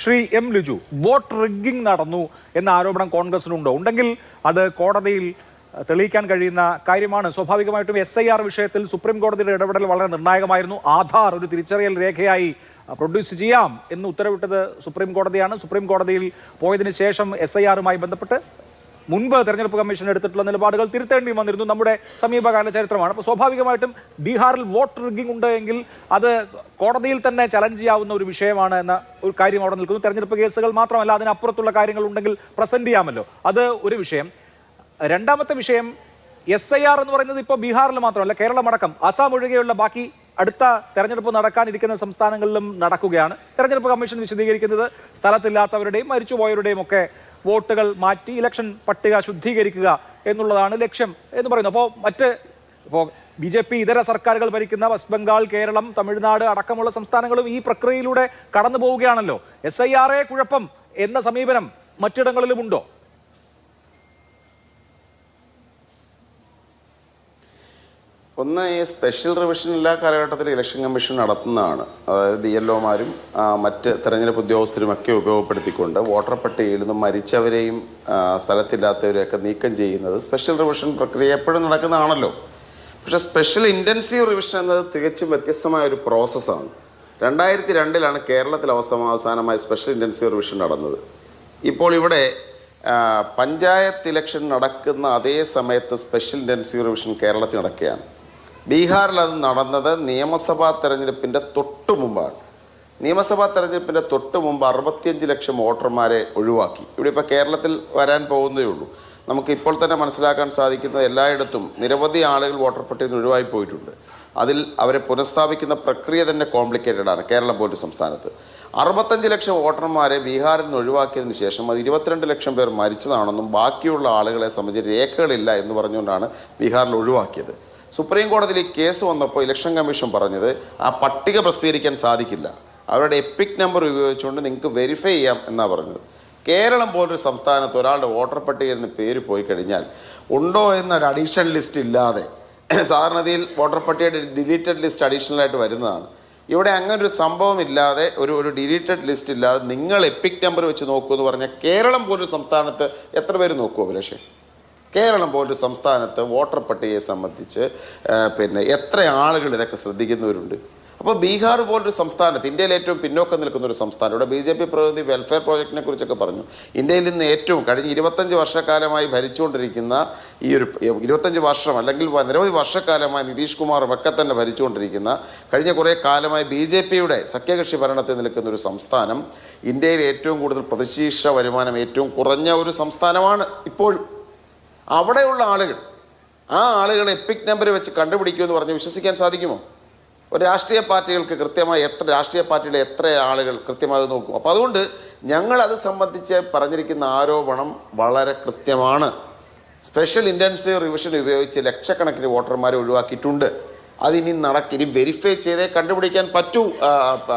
Shri M Liju, vote rigging നടന്നു എന്ന ആരോപണം കോൺഗ്രസിനുണ്ടോ? ഉണ്ടെങ്കിൽ അത് കോടതിയിൽ തെളിയിക്കാൻ കഴിയുന്ന കാര്യമാണ്. സ്വാഭാവികമായിട്ടും SIR വിഷയത്തിൽ സുപ്രീം കോടതിയുടെ ഇടപെടൽ വളരെ നിർണായകമായിരുന്നു. ആധാർ ഒരു തിരിച്ചറിയൽ രേഖയായി പ്രൊഡ്യൂസ് ചെയ്യാം എന്ന് ഉത്തരവിട്ടത് സുപ്രീം കോടതിയാണ്. സുപ്രീം കോടതിയിൽ പോയതിനു ശേഷം SIRമായി ബന്ധപ്പെട്ട് മുൻപ് തെരഞ്ഞെടുപ്പ് കമ്മീഷൻ എടുത്തിട്ടുള്ള നിലപാടുകൾ തിരുത്തേണ്ടി വന്നിരുന്നു. നമ്മുടെ സമീപകാല ചരിത്രമാണ്. അപ്പോൾ സ്വാഭാവികമായിട്ടും ബീഹാറിൽ വോട്ട് റിഗ്ഗിംഗ് ഉണ്ട് എങ്കിൽ അത് കോടതിയിൽ തന്നെ ചലഞ്ച് ചെയ്യാവുന്ന ഒരു വിഷയമാണ് എന്ന ഒരു കാര്യം അവിടെ നിൽക്കുന്നു. തെരഞ്ഞെടുപ്പ് കേസുകൾ മാത്രമല്ല, അതിനപ്പുറത്തുള്ള കാര്യങ്ങൾ ഉണ്ടെങ്കിൽ പ്രസന്റ് ചെയ്യാമല്ലോ. അത് ഒരു വിഷയം. രണ്ടാമത്തെ വിഷയം, SIR എന്ന് പറയുന്നത് ഇപ്പോൾ ബീഹാറിൽ മാത്രമല്ല, കേരളമടക്കം ആസാം ഒഴികെയുള്ള ബാക്കി അടുത്ത തെരഞ്ഞെടുപ്പ് നടക്കാനിരിക്കുന്ന സംസ്ഥാനങ്ങളിലും നടക്കുകയാണ്. തെരഞ്ഞെടുപ്പ് കമ്മീഷൻ വിശദീകരിക്കുന്നത് സ്ഥലത്തില്ലാത്തവരുടെയും മരിച്ചുപോയവരുടെയും ഒക്കെ വോട്ടുകൾ മാറ്റി ഇലക്ഷൻ പട്ടിക ശുദ്ധീകരിക്കുക എന്നുള്ളതാണ് ലക്ഷ്യം എന്ന് പറയുന്നു. ഇപ്പോൾ BJP ഇതര സർക്കാരുകൾ ഭരിക്കുന്ന വെസ്റ്റ് ബംഗാൾ, കേരളം, തമിഴ്നാട് അടക്കമുള്ള സംസ്ഥാനങ്ങളും ഈ പ്രക്രിയയിലൂടെ കടന്നു പോവുകയാണല്ലോ. SIR കുഴപ്പം എന്ന സമീപനം മറ്റിടങ്ങളിലുമുണ്ടോ? ഒന്ന്, ഈ സ്പെഷ്യൽ റിവിഷൻ എല്ലാ കാലഘട്ടത്തിലും ഇലക്ഷൻ കമ്മീഷൻ നടത്തുന്നതാണ്. അതായത് BLOമാരും മറ്റ് തെരഞ്ഞെടുപ്പ് ഉദ്യോഗസ്ഥരുമൊക്കെ ഉപയോഗപ്പെടുത്തിക്കൊണ്ട് വോട്ടർ പട്ടികയിൽ നിന്നും മരിച്ചവരെയും സ്ഥലത്തില്ലാത്തവരെയൊക്കെ നീക്കം ചെയ്യുന്നത് സ്പെഷ്യൽ റിവിഷൻ പ്രക്രിയ എപ്പോഴും നടക്കുന്നതാണല്ലോ. പക്ഷേ സ്പെഷ്യൽ ഇൻറ്റൻസീവ് റിവിഷൻ എന്നത് തികച്ചും വ്യത്യസ്തമായ ഒരു പ്രോസസ്സാണ്. 2002 കേരളത്തിൽ അവസാനമായി സ്പെഷ്യൽ ഇൻറ്റൻസീവ് റിവിഷൻ നടന്നത്. ഇപ്പോൾ ഇവിടെ പഞ്ചായത്ത് ഇലക്ഷൻ നടക്കുന്ന അതേ സമയത്ത് സ്പെഷ്യൽ ഇൻറ്റൻസീവ് റിവിഷൻ കേരളത്തിൽ നടക്കുകയാണ്. ബീഹാറിൽ അത് നടന്നത് നിയമസഭാ തെരഞ്ഞെടുപ്പിൻ്റെ തൊട്ട് മുമ്പാണ്. നിയമസഭാ തെരഞ്ഞെടുപ്പിൻ്റെ തൊട്ട് മുമ്പ് 65 ലക്ഷം വോട്ടർമാരെ ഒഴിവാക്കി. ഇവിടെ ഇപ്പോൾ കേരളത്തിൽ വരാൻ പോകുന്നതേ ഉള്ളൂ. നമുക്ക് ഇപ്പോൾ തന്നെ മനസ്സിലാക്കാൻ സാധിക്കുന്നത് എല്ലായിടത്തും നിരവധി ആളുകൾ വോട്ടർ പട്ടികയിൽ നിന്ന് ഒഴിവായി പോയിട്ടുണ്ട്. അതിൽ അവരെ പുനഃസ്ഥാപിക്കുന്ന പ്രക്രിയ തന്നെ കോംപ്ലിക്കേറ്റഡ് ആണ്. കേരളം പോലൊരു സംസ്ഥാനത്ത് 65 ലക്ഷം വോട്ടർമാരെ ബീഹാറിൽ നിന്ന് ഒഴിവാക്കിയതിന് ശേഷം അത് 22 ലക്ഷം പേർ മരിച്ചതാണെന്നും ബാക്കിയുള്ള ആളുകളെ സംബന്ധിച്ച് രേഖകളില്ല എന്ന് പറഞ്ഞുകൊണ്ടാണ് ബീഹാറിൽ ഒഴിവാക്കിയത്. സുപ്രീം കോടതിയിൽ ഈ കേസ് വന്നപ്പോൾ ഇലക്ഷൻ കമ്മീഷൻ പറഞ്ഞത് ആ പട്ടിക പ്രസിദ്ധീകരിക്കാൻ സാധിക്കില്ല, അവരുടെ എപ്പിക് നമ്പർ ഉപയോഗിച്ചുകൊണ്ട് നിങ്ങൾക്ക് വെരിഫൈ ചെയ്യാം എന്നാണ് പറഞ്ഞത്. കേരളം പോലൊരു സംസ്ഥാനത്ത് ഒരാളുടെ വോട്ടർ പട്ടികയിൽ നിന്ന് പേര് പോയി കഴിഞ്ഞാൽ ഉണ്ടോ എന്നൊരു അഡീഷണൽ ലിസ്റ്റ് ഇല്ലാതെ, സാധാരണതയിൽ വോട്ടർ പട്ടികയുടെ ഡിലീറ്റഡ് ലിസ്റ്റ് അഡീഷണലായിട്ട് വരുന്നതാണ്. ഇവിടെ അങ്ങനൊരു സംഭവം ഇല്ലാതെ ഒരു ഡിലീറ്റഡ് ലിസ്റ്റ് ഇല്ലാതെ നിങ്ങൾ എപ്പിക് നമ്പർ വെച്ച് നോക്കൂ എന്ന് പറഞ്ഞാൽ കേരളം പോലൊരു സംസ്ഥാനത്ത് എത്ര പേര് നോക്കുമോ അഭിലാഷേ? കേരളം പോലൊരു സംസ്ഥാനത്ത് വോട്ടർ പട്ടികയെ സംബന്ധിച്ച് എത്ര ആളുകൾ ഇതൊക്കെ ശ്രദ്ധിക്കുന്നവരുണ്ട്? അപ്പോൾ ബീഹാർ പോലൊരു സംസ്ഥാനത്ത്, ഇന്ത്യയിൽ ഏറ്റവും പിന്നോക്കം നിൽക്കുന്ന ഒരു സംസ്ഥാനം, ഇവിടെ BJP പ്രതിനിധി വെൽഫെയർ പ്രോജക്റ്റിനെ കുറിച്ചൊക്കെ പറഞ്ഞു. ഇന്ത്യയിൽ നിന്ന് ഏറ്റവും കഴിഞ്ഞ 25 വർഷക്കാലമായി ഭരിച്ചുകൊണ്ടിരിക്കുന്ന ഈ ഒരു 25 വർഷം അല്ലെങ്കിൽ നിരവധി വർഷക്കാലമായി നിതീഷ് കുമാറും ഒക്കെ തന്നെ ഭരിച്ചുകൊണ്ടിരിക്കുന്ന, കഴിഞ്ഞ കുറേ കാലമായി BJPയുടെ സഖ്യകക്ഷി ഭരണത്തിൽ നിൽക്കുന്ന ഒരു സംസ്ഥാനം, ഇന്ത്യയിൽ ഏറ്റവും കൂടുതൽ പ്രതിശീർഷ വരുമാനം ഏറ്റവും കുറഞ്ഞ ഒരു സംസ്ഥാനമാണ് ഇപ്പോഴും. അവിടെയുള്ള ആളുകൾ, ആ ആളുകൾ എപ്പിക് നമ്പർ വെച്ച് കണ്ടുപിടിക്കുമെന്ന് പറഞ്ഞ് വിശ്വസിക്കാൻ സാധിക്കുമോ? ഒരു രാഷ്ട്രീയ പാർട്ടികൾക്ക് കൃത്യമായി രാഷ്ട്രീയ പാർട്ടിയുടെ എത്ര ആളുകൾ കൃത്യമായി നോക്കും? അപ്പോൾ അതുകൊണ്ട് ഞങ്ങളത് സംബന്ധിച്ച് പറഞ്ഞിരിക്കുന്ന ആരോപണം വളരെ കൃത്യമാണ്. സ്പെഷ്യൽ ഇൻറ്റൻസീവ് റിവിഷൻ ഉപയോഗിച്ച് ലക്ഷക്കണക്കിന് വോട്ടർമാരെ ഒഴിവാക്കിയിട്ടുണ്ട്. അതിനി ഇനി വെരിഫൈ ചെയ്തേ കണ്ടുപിടിക്കാൻ പറ്റൂ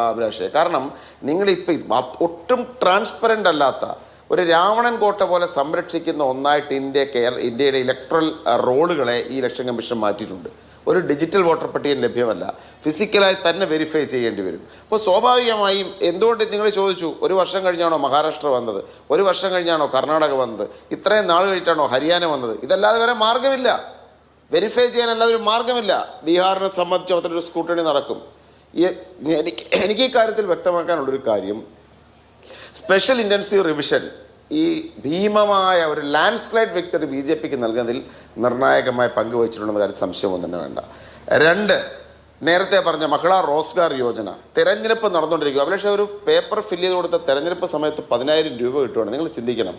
അഭിലാഷേ. കാരണം നിങ്ങളിപ്പോൾ ഒട്ടും ട്രാൻസ്പെറൻ്റ് അല്ലാത്ത ഒരു രാവണൻ കോട്ട പോലെ സംരക്ഷിക്കുന്ന ഒന്നായിട്ട് ഇന്ത്യയുടെ ഇലക്ട്രൽ റോളുകളെ ഈ ഇലക്ഷൻ കമ്മീഷൻ മാറ്റിയിട്ടുണ്ട്. ഒരു ഡിജിറ്റൽ വോട്ടർ പട്ടിക ലഭ്യമല്ല, ഫിസിക്കലായി തന്നെ വെരിഫൈ ചെയ്യേണ്ടി വരും. അപ്പോൾ സ്വാഭാവികമായും എന്തുകൊണ്ട് നിങ്ങൾ ചോദിച്ചു, ഒരു വർഷം കഴിഞ്ഞാണോ മഹാരാഷ്ട്ര വന്നത്, ഒരു വർഷം കഴിഞ്ഞാണോ കർണാടക വന്നത്, ഇത്രയും നാൾ കഴിഞ്ഞിട്ടാണോ ഹരിയാന വന്നത്? ഇതല്ലാതെ വേറെ മാർഗമില്ല, വെരിഫൈ ചെയ്യാനല്ലാതെ ഒരു മാർഗമില്ല. ബീഹാറിനെ സംബന്ധിച്ച് അത്രയൊരു സ്ക്രൂട്ടണി നടക്കും. എനിക്ക് ഈ കാര്യത്തിൽ വ്യക്തമാക്കാനുള്ളൊരു കാര്യം, സ്പെഷ്യൽ ഇൻറ്റൻസീവ് റിവിഷൻ ഈ ഭീമമായ ഒരു ലാൻഡ് സ്ലൈഡ് വിക്ടറി BJPക്ക് നൽകുന്നതിൽ നിർണായകമായ പങ്ക് വഹിച്ചിട്ടുണ്ടെന്ന കാര്യം സംശയമൊന്നും തന്നെ വേണ്ട. 2, നേരത്തെ പറഞ്ഞ മഹിളാ റോസ്ഗാർ യോജന തെരഞ്ഞെടുപ്പ് നടന്നുകൊണ്ടിരിക്കുക. പക്ഷേ ഒരു പേപ്പർ ഫില്ല് ചെയ്ത് കൊടുത്ത തെരഞ്ഞെടുപ്പ് സമയത്ത് 10,000 രൂപ കിട്ടുവാണ്. നിങ്ങൾ ചിന്തിക്കണം,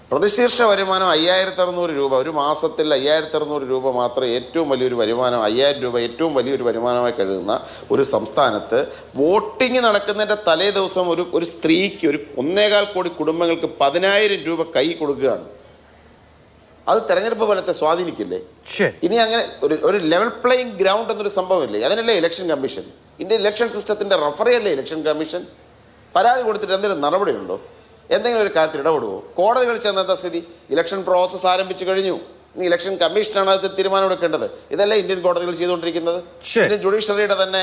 പ്രതിശീർഷ വരുമാനം 5,600 രൂപ, ഒരു മാസത്തിൽ 5,600 രൂപ മാത്രം ഏറ്റവും വലിയൊരു വരുമാനം, 5,000 രൂപ ഏറ്റവും വലിയൊരു വരുമാനമായി കരുതുന്ന ഒരു സംസ്ഥാനത്ത് വോട്ടിംഗ് നടക്കുന്നതിൻ്റെ തലേ ദിവസം ഒരു സ്ത്രീക്ക്, ഒരു 1.25 കോടി കുടുംബങ്ങൾക്ക് 10,000 രൂപ കൈ കൊടുക്കുകയാണ്. അത് തെരഞ്ഞെടുപ്പ് ഫലത്തെ സ്വാധീനിക്കില്ലേ? ഇനി അങ്ങനെ ഒരു ലെവൽ പ്ലേയിങ് ഗ്രൗണ്ട് എന്നൊരു സംഭവമില്ലേ? അതിനല്ലേ ഇലക്ഷൻ കമ്മീഷൻ, ഇന്ത്യൻ ഇലക്ഷൻ സിസ്റ്റത്തിൻ്റെ റഫറിയല്ലേ ഇലക്ഷൻ കമ്മീഷൻ? പരാതി കൊടുത്തിട്ട് എന്തെങ്കിലും നടപടിയുണ്ടോ? എന്തെങ്കിലും ഒരു കാര്യത്തിൽ ഇടപെടുമോ? കോടതികൾ ചെന്നെന്താ സ്ഥിതി? ഇലക്ഷൻ പ്രോസസ്സ് ആരംഭിച്ചു കഴിഞ്ഞു, ഇലക്ഷൻ കമ്മീഷനാണ് അത് തീരുമാനമെടുക്കേണ്ടത്. ഇതല്ലേ ഇന്ത്യൻ കോടതികൾ ചെയ്തുകൊണ്ടിരിക്കുന്നത്? ഇന്ത്യൻ ജുഡീഷ്യറിയുടെ തന്നെ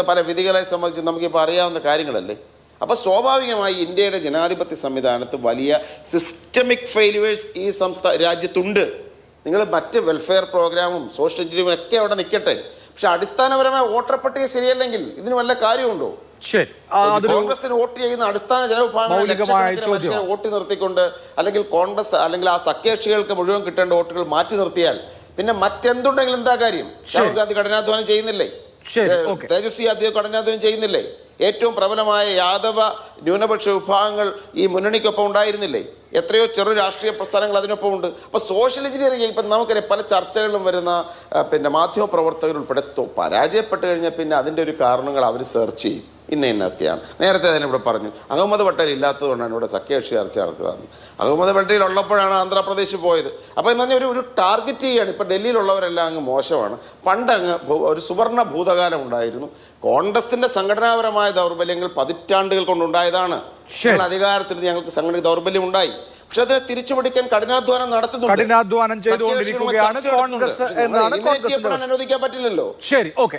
പല വിധികളെ സംബന്ധിച്ച് നമുക്കിപ്പോൾ അറിയാവുന്ന കാര്യങ്ങളല്ലേ. അപ്പോൾ സ്വാഭാവികമായി ഇന്ത്യയുടെ ജനാധിപത്യ സംവിധാനത്ത് വലിയ സിസ്റ്റമിക് ഫെയിലുവേഴ്സ് ഈ രാജ്യത്തുണ്ട്. നിങ്ങൾ മറ്റ് വെൽഫെയർ പ്രോഗ്രാമും സോഷ്യൽ എഞ്ചിനീയറിംഗും ഒക്കെ അവിടെ നിൽക്കട്ടെ, പക്ഷെ അടിസ്ഥാനപരമായ വോട്ടർ പട്ടിക ശരിയല്ലെങ്കിൽ ഇതിന് വല്ല കാര്യമുണ്ടോ? ശരി, കോൺഗ്രസിന് വോട്ട് ചെയ്യുന്ന അടിസ്ഥാന ജനവിഭാഗങ്ങൾ ലക്ഷക്കണക്കിന് മനുഷ്യരെ വോട്ട് നിർത്തിക്കൊണ്ട്, അല്ലെങ്കിൽ കോൺഗ്രസ് അല്ലെങ്കിൽ ആ സഖ്യകക്ഷികൾക്ക് മുഴുവൻ കിട്ടേണ്ട വോട്ടുകൾ മാറ്റി നിർത്തിയാൽ പിന്നെ മറ്റെന്തുണ്ടെങ്കിലും എന്താ കാര്യം? രാഹുൽ ഗാന്ധി കഠിനാധ്വാനം ചെയ്യുന്നില്ലേ? തേജസ്വി യാദവ് കഠിനാധ്വാനം ചെയ്യുന്നില്ലേ? ഏറ്റവും പ്രബലമായ യാദവ ന്യൂനപക്ഷ വിഭാഗങ്ങൾ ഈ മുന്നണിക്കൊപ്പം ഉണ്ടായിരുന്നില്ലേ? എത്രയോ ചെറു രാഷ്ട്രീയ പ്രസ്ഥാനങ്ങൾ അതിനൊപ്പം ഉണ്ട്. അപ്പോൾ സോഷ്യൽ എഞ്ചിനീയറിംഗ് ഇപ്പം നമുക്കറിയാം, പല ചർച്ചകളിലും വരുന്ന പിന്നെ മാധ്യമപ്രവർത്തകർ ഉൾപ്പെടെ പരാജയപ്പെട്ട് കഴിഞ്ഞാൽ പിന്നെ അതിൻ്റെ ഒരു കാരണങ്ങൾ അവർ സെർച്ച് ചെയ്യും. ഇന്നൊക്കെയാണ്. നേരത്തെ തന്നെ ഇവിടെ പറഞ്ഞു, അഹമ്മദ് പട്ടേൽ ഇല്ലാത്തതുകൊണ്ടാണ് ഇവിടെ സഖ്യകക്ഷി ചർച്ച നടത്തുന്നത്. അഹമ്മദ് പട്ടേൽ ഉള്ളപ്പോഴാണ് ആന്ധ്രാപ്രദേശ് പോയത്. അപ്പോൾ എന്ന് പറഞ്ഞാൽ ഒരു ടാർഗറ്റ് ചെയ്യുകയാണ്. ഇപ്പോൾ ഡൽഹിയിലുള്ളവരെല്ലാം അങ്ങ് മോശമാണ്. പണ്ട് അങ്ങ് ഒരു സുവർണ്ണ ഭൂതകാലം ഉണ്ടായിരുന്നു. കോൺഗ്രസിന്റെ സംഘടനാപരമായ ദൗർബല്യങ്ങൾ പതിറ്റാണ്ടുകൾ കൊണ്ടുണ്ടായതാണ്. അധികാരത്തിൽ ഞങ്ങൾക്ക് സംഘടന ദൗർബല്യം ഉണ്ടായി, പക്ഷെ അതിനെ തിരിച്ചുപിടിക്കാൻ കഠിനാധ്വാനം നടത്തുന്നുണ്ട്. കഠിനാധ്വാനം ചെയ്തുകൊണ്ടിരിക്കുകയാണ് കോൺഗ്രസ് എന്നാണ് അനുവദിക്കാൻ പറ്റില്ലല്ലോ. ശരി, ഓക്കെ.